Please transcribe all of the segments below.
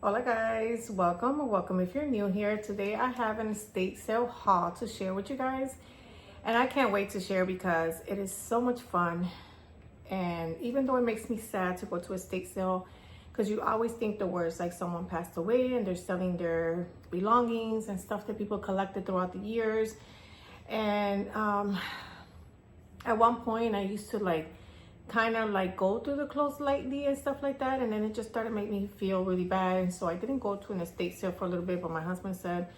Hola guys, welcome if you're new here. Today I have an estate sale haul to share with you guys, and I can't wait to share because it is so much fun. And even though it makes me sad to go to a estate sale, because you always think the worst, like someone passed away and they're selling their belongings and stuff that people collected throughout the years. And at one point I used to kind of go through the clothes lightly and stuff like that, and then it just started to make me feel really bad. And so I didn't go to an estate sale for a little bit, but my husband said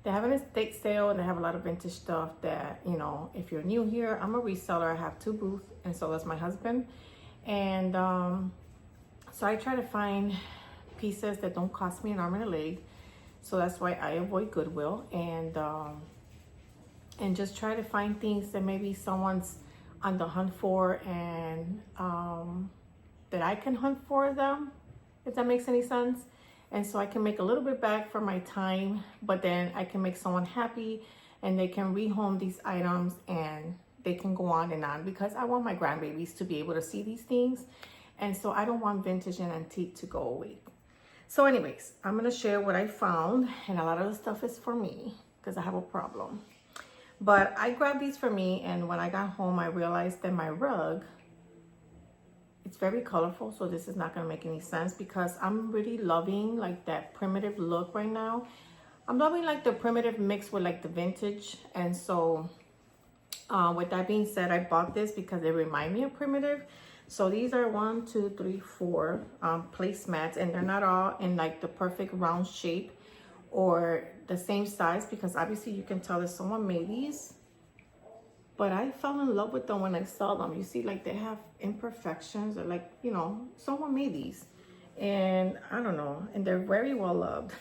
they have an estate sale and they have a lot of vintage stuff that, you know, if you're new here, I'm a reseller. I have 2 booths, and so does my husband. And so I try to find pieces that don't cost me an arm and a leg. So that's why I avoid Goodwill, and just try to find things that maybe someone's on the hunt for, and that I can hunt for them, if that makes any sense. And so I can make a little bit back for my time, but then I can make someone happy and they can rehome these items and they can go on and on, because I want my grandbabies to be able to see these things. And so I don't want vintage and antique to go away. So anyways, I'm gonna share what I found, and a lot of the stuff is for me because I have a problem. But I grabbed these for me, and when I got home, I realized that my rug, it's very colorful, so this is not gonna make any sense, because I'm really loving like that primitive look right now. I'm loving like the primitive mix with like the vintage. And so with that being said, I bought this because they remind me of primitive. So these are 1, 2, 3, 4 placemats, and they're not all in like the perfect round shape or the same size, because obviously you can tell that someone made these, but I fell in love with them when I saw them. You see, like they have imperfections, or like, you know, someone made these, and I don't know, and they're very well loved.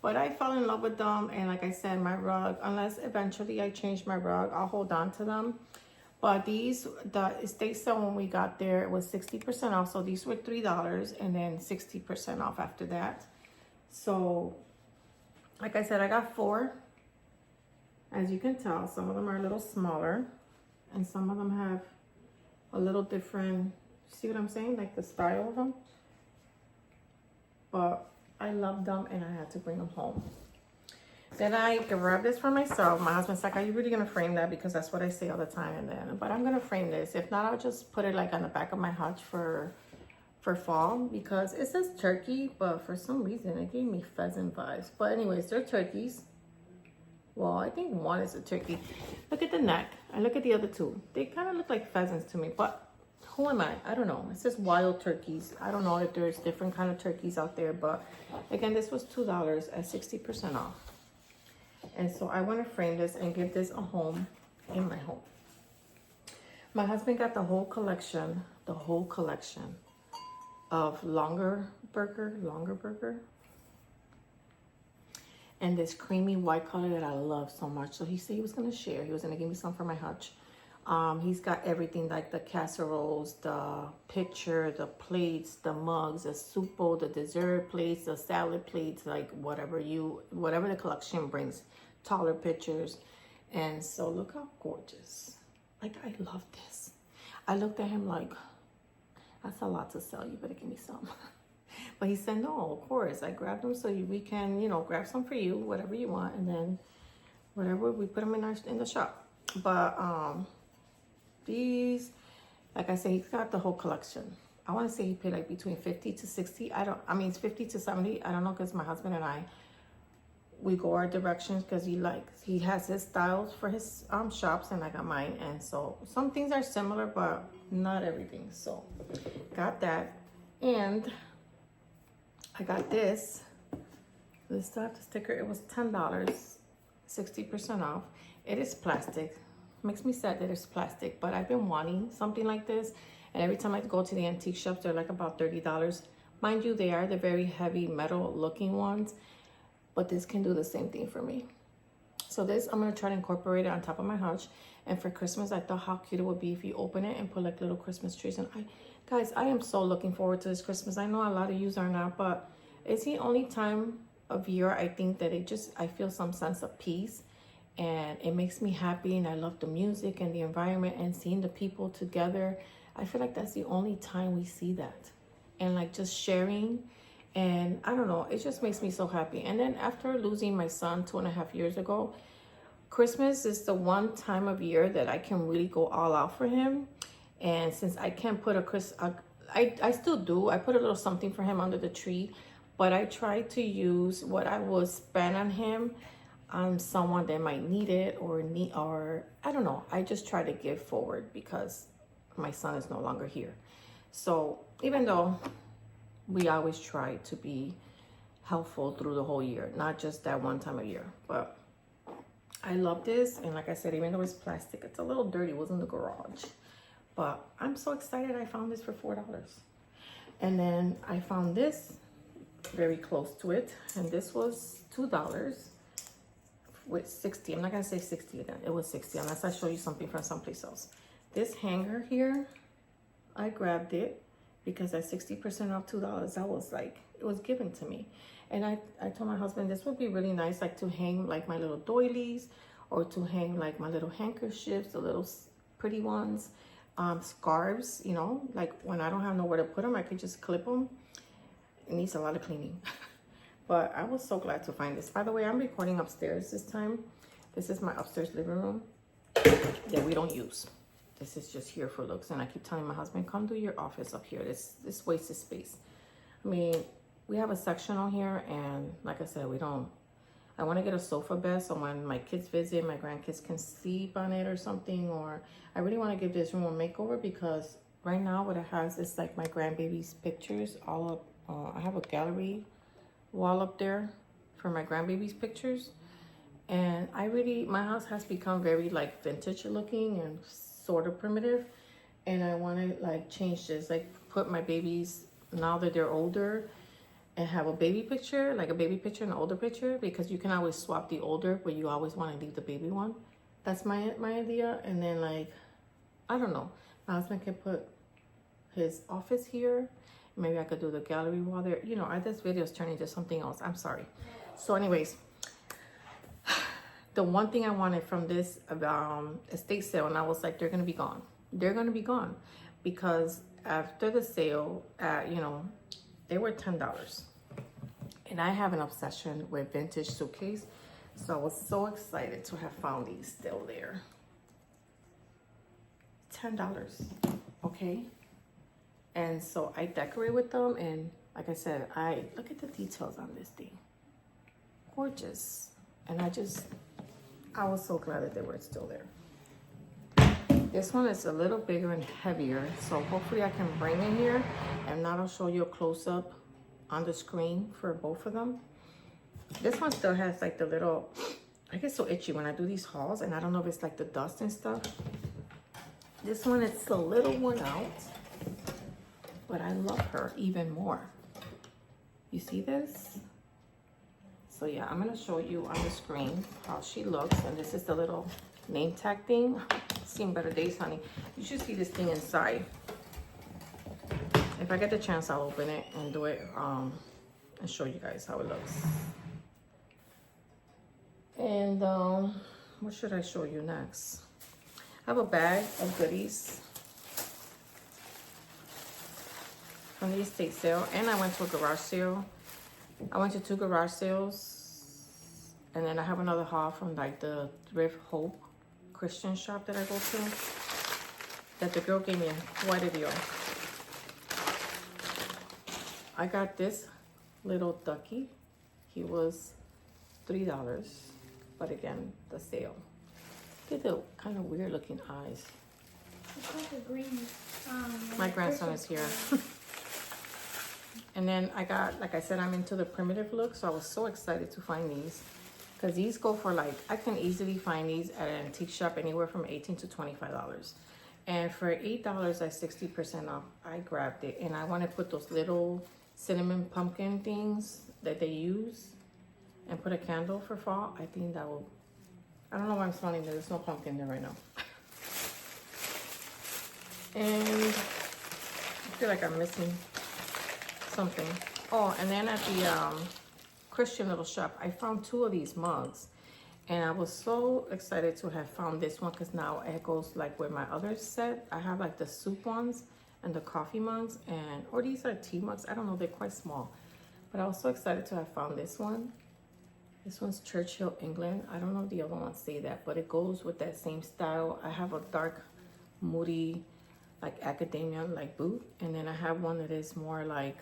But I fell in love with them, and like I said, my rug, unless eventually I change my rug, I'll hold on to them. But these, the estate sale when we got there, it was 60% off, so these were $3, and then 60% off after that. So like I said, I got 4. As you can tell, some of them are a little smaller, and some of them have a little different, see what I'm saying? Like the style of them. But I love them, and I had to bring them home. Then I grabbed this for myself. My husband's like, are you really gonna frame that? Because that's what I say all the time. And then, but I'm gonna frame this. If not, I'll just put it like on the back of my hutch for fall, because it says turkey, but for some reason it gave me pheasant vibes. But anyways, they're turkeys. Well, I think one is a turkey. Look at the neck. I look at the other 2. They kind of look like pheasants to me, but who am I? I don't know. It says wild turkeys. I don't know if there's different kind of turkeys out there, but again, this was $2 at 60% off. And so I want to frame this and give this a home in my home. My husband got the whole collection of Longer Burger, and this creamy white color that I love so much. So he said he was gonna share. He was gonna give me some for my hutch. He's got everything, like the casseroles, the pitcher, the plates, the mugs, the soup bowl, the dessert plates, the salad plates, like whatever the collection brings, taller pitchers. And so look how gorgeous. Like, I love this. I looked at him like, that's a lot to sell. You better give me some. But he said, no, of course. I grabbed them so we can, you know, grab some for you, whatever you want. And then whatever, we put them in the shop. But these, like I said, he's got the whole collection. I want to say he paid like between 50 to 60. It's 50 to 70. I don't know, because my husband and I, we go our directions, because he has his styles for his shops, and I got mine. And so some things are similar, but not everything. So got that. And I got this stuff, the sticker. It was $10, 60% off. It is plastic. Makes me sad that it's plastic, but I've been wanting something like this, and every time I go to the antique shops, they're like about $30. Mind you, they are the very heavy metal looking ones, but this can do the same thing for me. So this, I'm gonna try to incorporate it on top of my hutch. And for Christmas, I thought how cute it would be if you open it and put like little Christmas trees. And guys, I am so looking forward to this Christmas. I know a lot of yous are not, but it's the only time of year I think that I feel some sense of peace, and it makes me happy. And I love the music and the environment and seeing the people together. I feel like that's the only time we see that, and like just sharing And I don't know, it just makes me so happy. And then after losing my son 2.5 years ago, Christmas is the one time of year that I can really go all out for him. And since I can't put I still do, I put a little something for him under the tree, but I try to use what I would spend on him on someone that might need it or I don't know. I just try to give forward because my son is no longer here. So even though we always try to be helpful through the whole year, not just that one time a year, but I love this. And like I said, even though it's plastic, it's a little dirty. It was in the garage, but I'm so excited I found this for $4. And then I found this very close to it, and this was $2 with 60. I'm not gonna say 60 again. It was 60 unless I show you something from someplace else. This hanger here, I grabbed it because at 60% off $2, I was like, it was given to me. And I told my husband this would be really nice, like to hang like my little doilies, or to hang like my little handkerchiefs, the little pretty ones, scarves, you know, like when I don't have nowhere to put them, I could just clip them. It needs a lot of cleaning. But I was so glad to find this. By the way, I'm recording upstairs this time. This is my upstairs living room that we don't use. This is just here for looks. And I keep telling my husband, come do your office up here. This wastes space. I mean, we have a sectional here, and like I said, I want to get a sofa bed so when my kids visit, my grandkids can sleep on it or something. Or I really want to give this room a makeover because right now what it has is like my grandbaby's pictures all up. I have a gallery wall up there for my grandbaby's pictures, and my house has become very like vintage looking and sort of primitive, and I want to like change this, like put my babies now that they're older and have a baby picture, like a baby picture and an older picture, because you can always swap the older, but you always want to leave the baby one. That's my idea. And then like, I don't know, my husband can put his office here. Maybe I could do the gallery wall there. You know, this video is turning into something else. I'm sorry. So anyways, the one thing I wanted from this estate sale, and I was like, they're going to be gone. They're going to be gone because after the sale, you know, they were $10. And I have an obsession with vintage suitcase. So I was so excited to have found these still there. $10, okay? And so I decorate with them, and like I said, look at the details on this thing. Gorgeous. And I was so glad that they were still there. This one is a little bigger and heavier, so hopefully I can bring it here, and now I'll show you a close-up on the screen for both of them. This one still has like the little, I get so itchy when I do these hauls, and I don't know if it's like the dust and stuff. This one, it's a little worn out, but I love her even more. You see this? So yeah, I'm gonna show you on the screen how she looks. And this is the little name tag thing. Seen better days, honey. You should see this thing inside. If I get the chance, I'll open it and do it and show you guys how it looks. And what should I show you next? I have a bag of goodies from the estate sale, and I went to a garage sale. I went to 2 garage sales, and then I have another haul from like the Thrift Hope Christian shop that I go to, that the girl gave me quite a deal. I got this little ducky. He was $3, but again, the sale. Look at the kind of weird looking eyes. It's like a green. My grandson is here. And then I got, like I said, I'm into the primitive look, so I was so excited to find these, because these go for like, I can easily find these at an antique shop anywhere from $18 to $25. And for $8 at 60% off, I grabbed it. And I want to put those little cinnamon pumpkin things that they use and put a candle for fall. I think that will, I don't know why I'm smelling there. There's no pumpkin there right now. And I feel like I'm missing something. Oh, and then at the Christian little shop, I found 2 of these mugs, and I was so excited to have found this one because now it goes like with my other set. I have like the soup ones and the coffee mugs, and or these are tea mugs. I don't know, they're quite small, But I was so excited to have found this one. This one's Churchill, England. I don't know if the other ones say that, but it goes with that same style. I have a dark, moody, like academia, like boot. And then I have one that is more like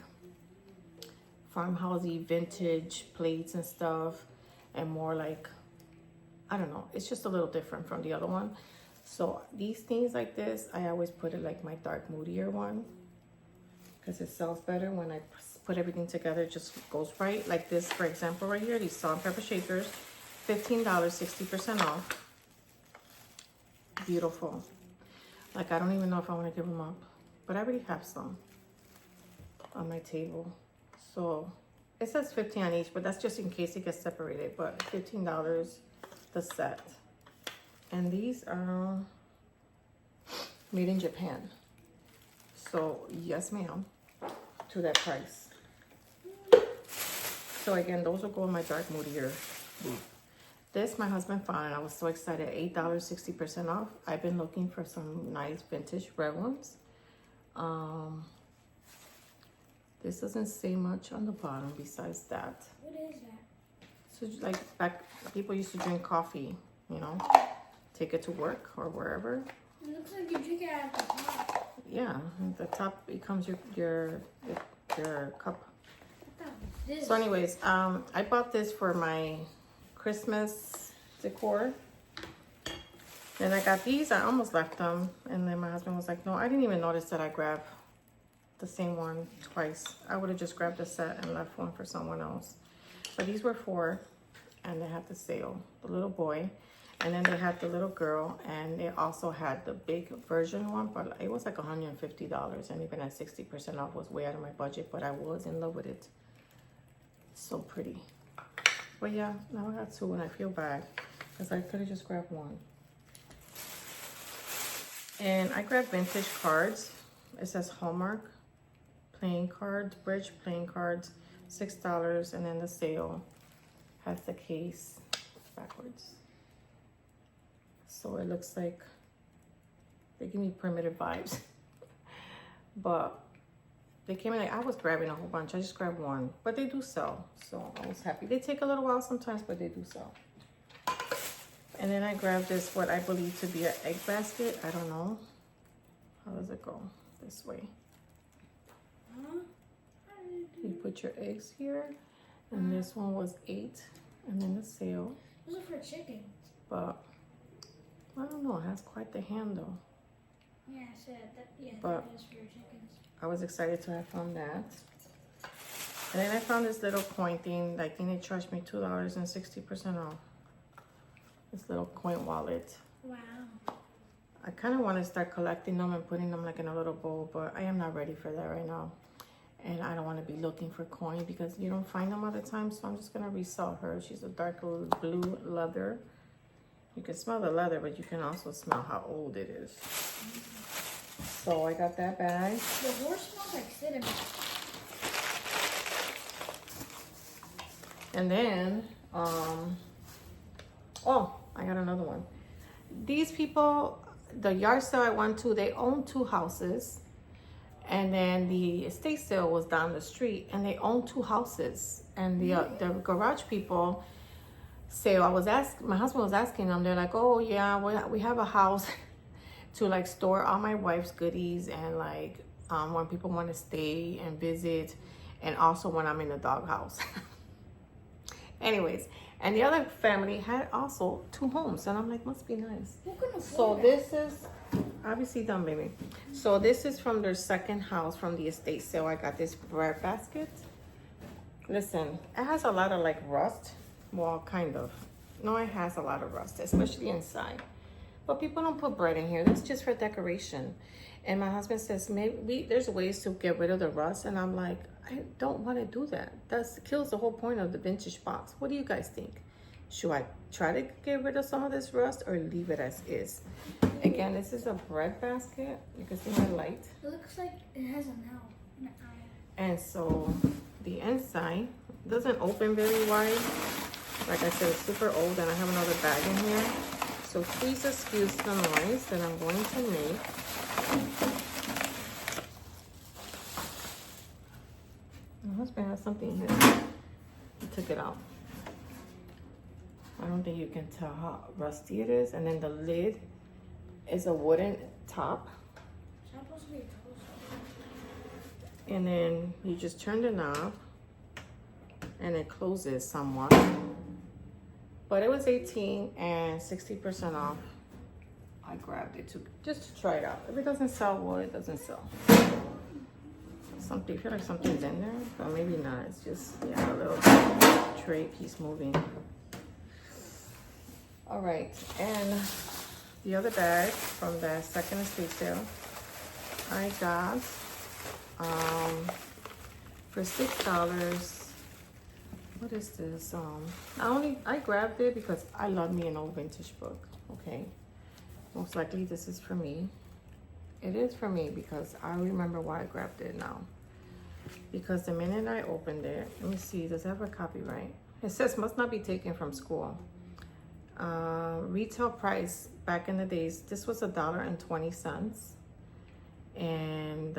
farmhousey, vintage plates and stuff. And more like, I don't know. It's just a little different from the other one. So these things like this, I always put it like my dark, moodier one. Because it sells better when I put everything together. It just goes right. Like this, for example, right here, these salt and pepper shakers, $15, 60% off. Beautiful. Like, I don't even know if I want to give them up, but I already have some on my table. So it says 15 on each, but that's just in case it gets separated. But $15 the set. And these are made in Japan. So yes, ma'am, to that price. So again, those will go in my dark, moodier boot. This my husband found and I was so excited. $8, 60% off. I've been looking for some nice vintage red ones. This doesn't say much on the bottom besides that. What is that? So like back, people used to drink coffee, you know, take it to work or wherever. It looks like you drink it out of the pot. Yeah, the top becomes your cup. What the is this? So anyways, I bought this for my Christmas decor. Then I got these, I almost left them. And then my husband was like, no, I didn't even notice that I grabbed the same one twice. I would have just grabbed a set and left one for someone else. But these were 4, and they had the sale, the little boy. And then they had the little girl, and they also had the big version one, but it was like $150. And even at 60% off was way out of my budget, but I was in love with it. So pretty. But yeah, now I got 2 and I feel bad because I could have just grabbed 1. And I grabbed vintage cards. It says Hallmark playing cards, bridge playing cards, $6. And then the sale has the case backwards. So it looks like they give me primitive vibes. But they came in like, I was grabbing a whole bunch. I just grabbed 1, but they do sell. So I was happy. They take a little while sometimes, but they do sell. And then I grabbed this, what I believe to be an egg basket. I don't know. How does it go? This way. Huh? You put your eggs here. And this one was 8. And then the sale. Those are for chicken. But I don't know. It has quite the handle. Yeah, I said that. Yeah, But that is for chickens. I was excited to have found that. And then I found this little coin thing. I think they charged me $2 and 60% off. This little coin wallet. Wow. I kind of want to start collecting them and putting them like in a little bowl, but I am not ready for that right now. And I don't want to be looking for coins because you don't find them all the time. So I'm just going to resell her. She's a dark blue leather. You can smell the leather, but you can also smell how old it is. So I got that bag. The horse smells like cinnamon. And then, oh, I got another one. These people, the yard sale I went to, they own 2 houses. And then the estate sale was down the street, and they own 2 houses. And the garage people say, my husband was asking them, they're like, oh yeah, we have a house to like store all my wife's goodies and like when people want to stay and visit, and also when I'm in the doghouse. Anyways, and the other family had also 2 homes, and I'm like, must be nice. Who can So afford this is obviously done, baby. So this is from their second house from the estate sale. I got this bread basket. Listen, it has a lot of like rust. Well, kind of. No, it has a lot of rust, especially inside. But people don't put bread in here. That's just for decoration. And my husband says, maybe there's ways to get rid of the rust. And I'm like, I don't want to do that. That kills the whole point of the vintage box. What do you guys think? Should I try to get rid of some of this rust or leave it as is? Again, this is a bread basket. You can see my light. It looks like it has an L. An eye. And so the inside doesn't open very wide. Like I said, it's super old, and I have another bag in here. So please excuse the noise that I'm going to make. My husband has something here. He took it out. I don't think you can tell how rusty it is. And then the lid is a wooden top. It's not supposed to be a toaster. And then you just turn the knob and it closes somewhat. But it was 18 and 60% off. I grabbed it just to try it out. If it doesn't sell, well, it doesn't sell. Something, I feel like something's in there, but maybe not. It's just, yeah, a little tray piece moving. All right, and the other bag from the second estate sale, I got for $6. What is this? I grabbed it because I love me an old vintage book. Okay, most likely this is for me. It is for me because I remember why I grabbed it now. Because the minute I opened it, let me see, does it have a copyright? It says must not be taken from school. Retail price back in the days, this was $1.20. And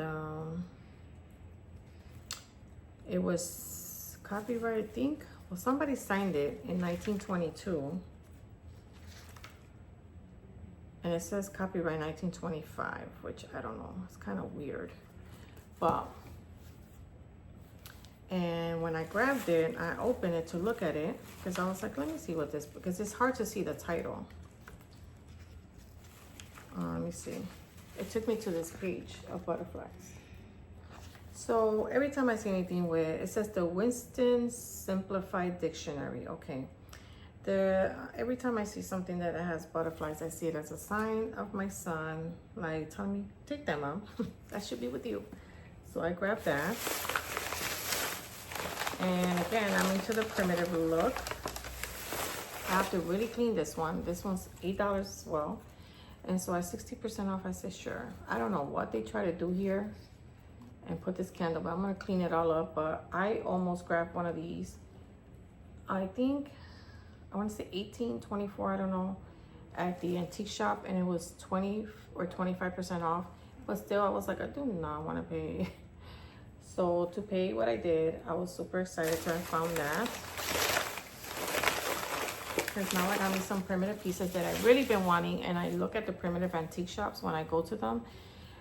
it was copyright, I think. Well, somebody signed it in 1922. And it says copyright 1925, which I don't know, it's kind of weird. But, and when I grabbed it, I opened it to look at it because I was like, let me see what this, because it's hard to see the title. Let me see. It took me to this page of butterflies. So every time I see anything with, it says the Winston Simplified Dictionary, okay. Every time I see something that has butterflies, I see it as a sign of my son, like telling me, take that, Mom. That should be with you. So I grabbed that. And again, I'm into the primitive look. I have to really clean this one. This one's $8 as well. And so at 60% off, I said, sure. I don't know what they try to do here and put this candle, but I'm gonna clean it all up. But I almost grabbed one of these. I think, I wanna say 18, 24, I don't know, at the antique shop, and it was 20 or 25% off. But still, I was like, I do not wanna pay. So to pay what I did, I was super excited to have found that. Because now I got me some primitive pieces that I've really been wanting, and I look at the primitive antique shops when I go to them.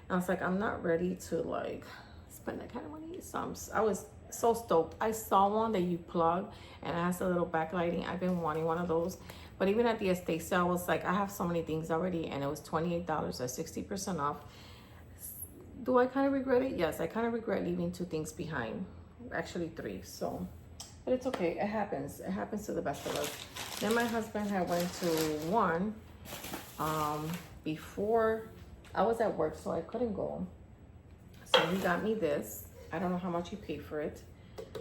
And I was like, I'm not ready to like spend that kind of money. So I was so stoked. I saw one that you plug and it has a little backlighting. I've been wanting one of those. But even at the estate sale, I was like, I have so many things already, and it was $28 at 60% off. Do I kind of regret it? Yes, I kind of regret leaving 2 things behind. Actually 3, so. But it's okay, it happens. It happens to the best of us. Then my husband had went to one before I was at work, so I couldn't go. So he got me this. I don't know how much he paid for it,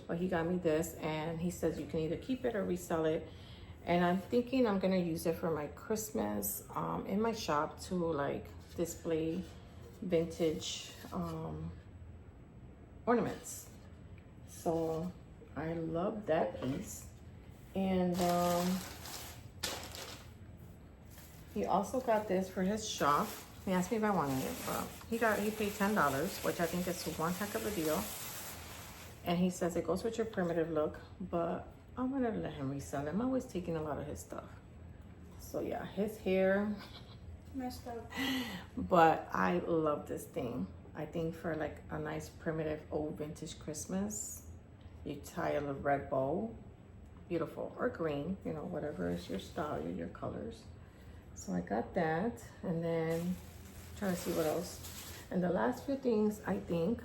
but he got me this, and he says you can either keep it or resell it. And I'm thinking I'm gonna use it for my Christmas in my shop to like display vintage ornaments. So I love that piece. And he also got this for his shop. He asked me if I wanted it, but he paid $10, which I think is one heck of a deal. And he says it goes with your primitive look, but I'm gonna let him resell it. I'm always taking a lot of his stuff. So yeah, his hair Messed up. but I love this thing. I think for like a nice primitive old vintage Christmas, you tie a little red bow, beautiful, or green, you know, whatever is your style, your colors. So I got that, and then trying to see what else. And the last few things, I think,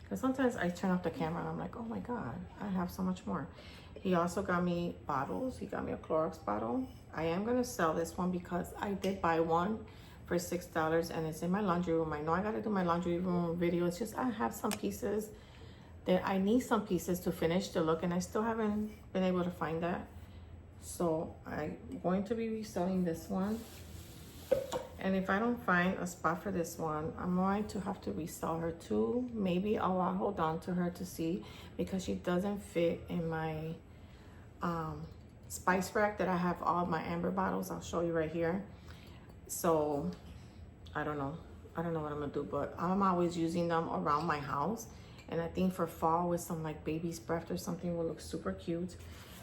because sometimes I turn off the camera and I'm like, oh my God, I have so much more. He also got me bottles. He got me a Clorox bottle. I am gonna sell this one because I did buy one for $6 and it's in my laundry room. I know I gotta do my laundry room video. It's just I have some pieces that I need some pieces to finish the look, and I still haven't been able to find that. So I'm going to be reselling this one. And if I don't find a spot for this one, I'm going to have to resell her too. Maybe I'll hold on to her to see, because she doesn't fit in my spice rack that I have all my amber bottles. I'll show you right here. So I don't know what I'm gonna do, but I'm always using them around my house, And I think for fall with some like baby's breath or something will look super cute.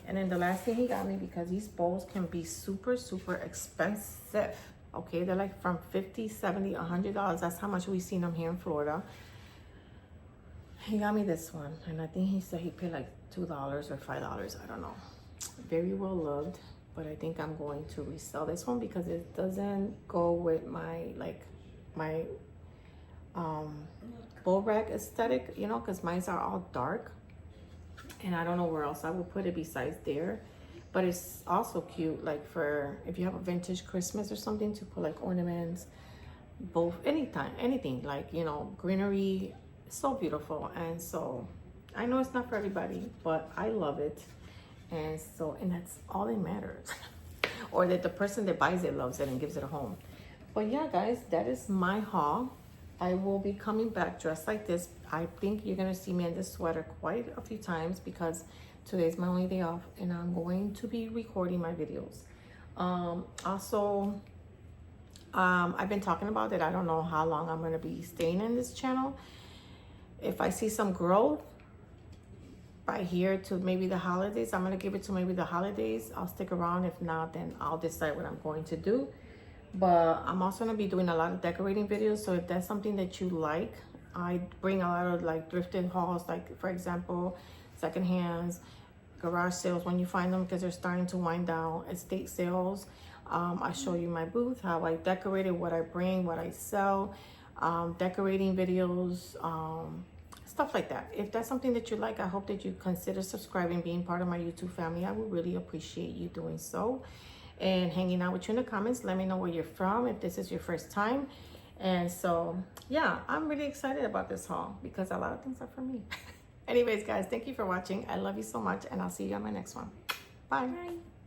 And then the last thing he got me, because these bowls can be super, super expensive. Okay, they're like from $50, $70, $100. That's how much we've seen them here in Florida. He got me this one, and I think he said he paid like $2 or $5. I don't know. Very well loved, but I think I'm going to resell this one because it doesn't go with my bowl rack aesthetic, you know, because mine are all dark, and I don't know where else I will put it besides there. But it's also cute, like for if you have a vintage Christmas or something, to put like ornaments, both anytime, anything, like, you know, greenery. So beautiful. And so I know it's not for everybody, but I love it. And so, and that's all that matters. Or that the person that buys it loves it and gives it a home. But yeah, guys, that is my haul. I will be coming back dressed like this. I think you're gonna see me in this sweater quite a few times because today's my only day off, and I'm going to be recording my videos. I've been talking about that. I don't know how long I'm gonna be staying in this channel. If I see some growth by here to maybe the holidays, I'm gonna give it to maybe the holidays. I'll stick around. If not, then I'll decide what I'm going to do. But I'm also gonna be doing a lot of decorating videos. So if that's something that you like, I bring a lot of like thrifted hauls, like for example, second hands, garage sales when you find them, because they're starting to wind down, estate sales. I show you my booth, how I decorate it, what I bring, what I sell, decorating videos, stuff like that. If that's something that you like, I hope that you consider subscribing, being part of my YouTube family. I would really appreciate you doing so, and hanging out with you in the comments. Let me know where you're from, if this is your first time. And so yeah, I'm really excited about this haul because a lot of things are for me. Anyways, guys, thank you for watching. I love you so much, and I'll see you on my next one. Bye. Bye.